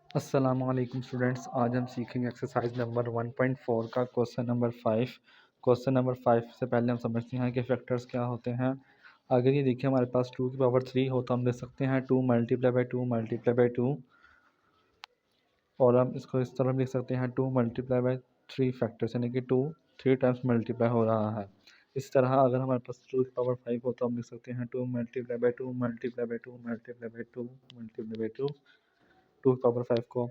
अस्सलामुअलैकुम स्टूडेंट्स, आज हम सीखेंगे एक्सरसाइज नंबर 1.4 का क्वेश्चन नंबर 5। क्वेश्चन नंबर 5 से पहले हम समझते हैं कि फैक्टर्स क्या होते हैं। अगर ये देखिए हमारे पास 2 की पावर 3 हो तो हम लिख सकते हैं 2 मल्टीप्लाई बाई 2 मल्टीप्लाई बाई 2, और हम इसको इस तरह लिख सकते हैं 2 मल्टीप्लाई बाई 3 फैक्टर्स, यानी कि 2 3 टाइम्स मल्टीप्लाई हो रहा है। इस तरह अगर हमारे पास 2 की पावर 5 हो तो हम लिख सकते हैं 2 multiply by 2 multiply by 2 multiply by 2 multiply by 2, 2 की पावर 5 को,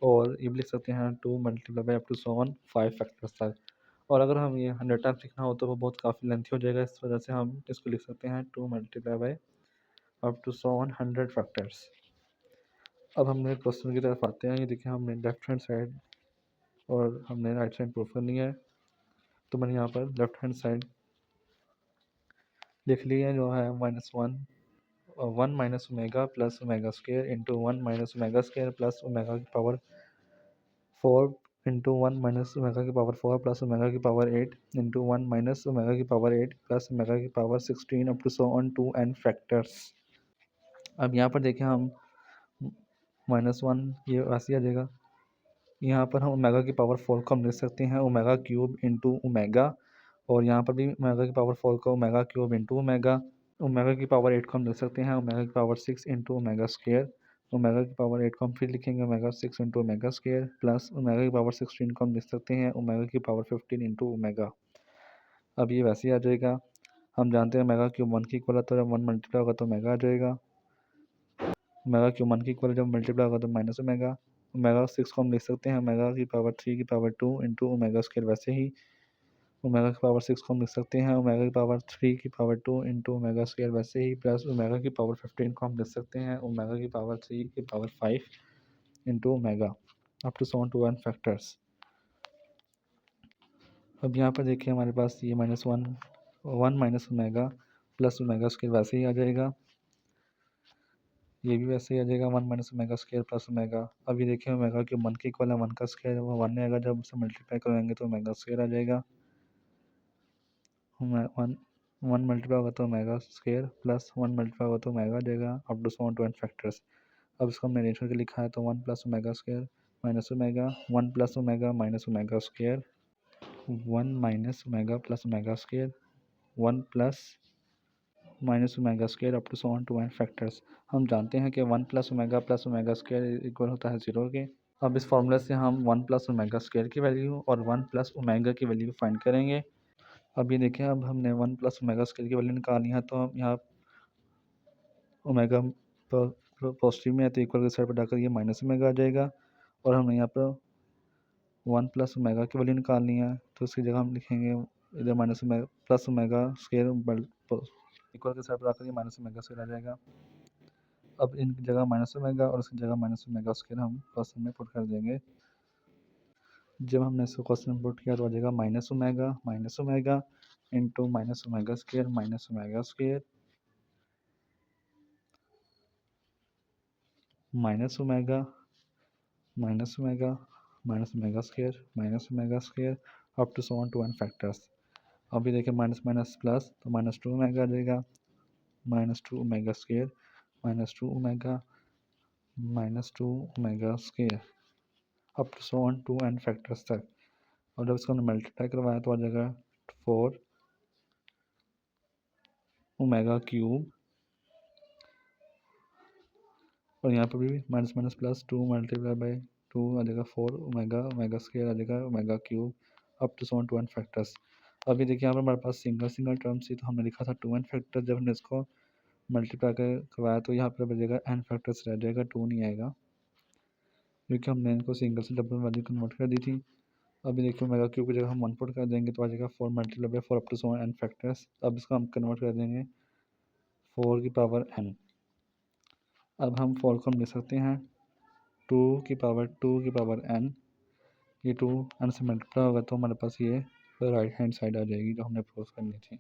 और ये भी लिख सकते हैं 2 multiply by up to so on 5 factors तक। और अगर हम ये 100 टाइम्स लिखना हो तो वो बहुत काफ़ी लेंथी हो जाएगा, इस वजह से हम इसको लिख सकते हैं 2 multiply by up to so on 100 factors. अब हमने क्वेश्चन की तरफ आते हैं। ये देखिए हमने लेफ्ट हैंड साइड और हमने राइट साइड प्रूफ करनी है, तो मैंने यहाँ पर लेफ्ट हैंड साइड लिख ली है, जो है one minus omega plus omega square into 1 minus omega square plus omega की पावर 4 इंटू 1 माइनस ओमेगा की पावर 4 प्लस ओमेगा की पावर 8 इंटू 1 माइनस ओमेगा की पावर 8 प्लस ओमेगा की power 16 up to so on 2 N factors. अब यहाँ पर देखें हम -1 ये वैसे आ जाएगा। यहाँ पर हम ओमेगा की पावर 4 को हम लिख सकते हैं ओमेगा क्यूब इंटू ओमेगा, और यहाँ पर भी ओमेगा की पावर 4 को omega cube into omega. Omega की पावर 8 को हम लिख सकते हैं ओमेगा की power 6 into omega square. Omega की पावर 8 को हम फिर लिखेंगे omega 6 into omega square, plus omega की पावर 16 को हम लिख सकते हैं ओमेगा की पावर 15 इंटू ओमेगा। अब ये वैसे ही आ जाएगा। हम जानते हैं ओमेगा क्यूब 1 की इक्वल है, तो जब 1 मल्टीप्लाई होगा तो ओमेगा आ जाएगा। ओमेगा क्यूब 1 की इक्वल जब मल्टीप्लाई होगा तो माइनस ओमेगा। ओमेगा 6 को हम लिख सकते हैं ओमेगा की पावर 3 की पावर 2 इंटू ओमेगा स्क्वेयर, वैसे ही ओमेगा की पावर 6 को हम लिख सकते हैं ओमेगा की पावर 3 की पावर 2 इंटू ओमेगा स्क्वेयर, वैसे ही प्लस ओमेगा की पावर 15 को हम लिख सकते हैं ओमेगा की पावर 3 की power 5 into omega up to so on two one factors. अब यहाँ पर देखिए हमारे पास ये one minus omega plus omega square वैसे ही आ जाएगा, ये भी वैसे ही आ जाएगा 1 minus omega square plus omega. अब ये देखिए ओमेगा के 1 की इक्वल है, 1 का स्क्वायर वो 1 आएगा, जब उसे मल्टीप्लाई करेंगे तो ओमेगा स्क्वेयर आ जाएगा। वन वन मल्टीप्लाई होगा तो ओमेगा स्क्वेयर प्लस 1 मल्टीप्लाई होगा तो ओमेगा आ जाएगा up to so on two N factors. अब इसको हमने अरेंज करके लिखा है, तो 1 plus omega square minus omega, 1 plus omega minus omega square, 1 minus omega plus omega square, 1 plus minus omega square up to so on two N factors. हम जानते हैं कि 1 प्लस ओमेगा स्क्वेयर इक्वल होता है 0 के। अब इस फॉर्मूले से हम 1 प्लस ओमेगा स्क्वेयर की वैल्यू और 1 प्लस ओमेगा की वैल्यू फाइंड करेंगे। अब ये देखें, अब हमने 1 प्लस ओमेगा स्क्वेयर की वैल्यू निकालनी है, तो हम यहाँ ओमेगा पॉजिटिव में है तो इक्वल के साइड पर डालकर ये माइनस ओमेगा आ जाएगा, और हमने यहाँ पर 1 प्लस ओमेगा की वैल्यू निकालनी है, तो उसकी जगह हम लिखेंगे इधर minus omega plus omega square equal के साइड पर डालकर ये माइनस ओमेगा स्क्वेयर आ जाएगा। अब इनकी जगह माइनस ओमेगा और उसकी जगह माइनस ओमेगा स्क्वेयर हम क्वेश्चन में पुट कर देंगे। जब हमने इसको क्वेश्चन में पुट किया तो आ जाएगा minus omega into minus omega square minus omega square minus omega minus omega minus omega square up to so on two N factors. अभी देखिए माइनस माइनस प्लस, तो माइनस 2 ओमेगा आ जाएगा, minus 2 omega square minus 2 omega minus 2 omega square up to so on two N factors तक। और जब इसको हमने मल्टीप्लाई करवाया तो आ जाएगा 4 ओमेगा क्यूब, और यहाँ पर भी minus minus plus 2 multiply by 2 आ जाएगा 4 ओमेगा स्क्वेयर आ जाएगा omega cube up to so on two N factors. अभी देखिए यहाँ पर हमारे पास सिंगल टर्म्स थी, तो हमने लिखा था 2 एन फैक्टर। जब हमने इसको मल्टीप्लाई करवाया तो यहाँ पर बचेगा एन फैक्टर्स रह जाएगा, 2 नहीं आएगा, क्योंकि हमने इनको सिंगल से डबल वैल्यू कन्वर्ट कर दी थी। अभी देखिए ओमेगा क्यूब की जगह हम 1 पुट कर देंगे तो आ जाएगा 4 multiply by 4 up to so N factors. अब इसको हम कन्वर्ट कर देंगे 4 की पावर एन। अब हम 4 को हम लिख सकते हैं 2 की पावर एन। ये 2 एन से मल्टीप्लाई होगा तो हमारे पास ये राइट हैंड साइड आ जाएगी जो हमने प्रूव करनी थी।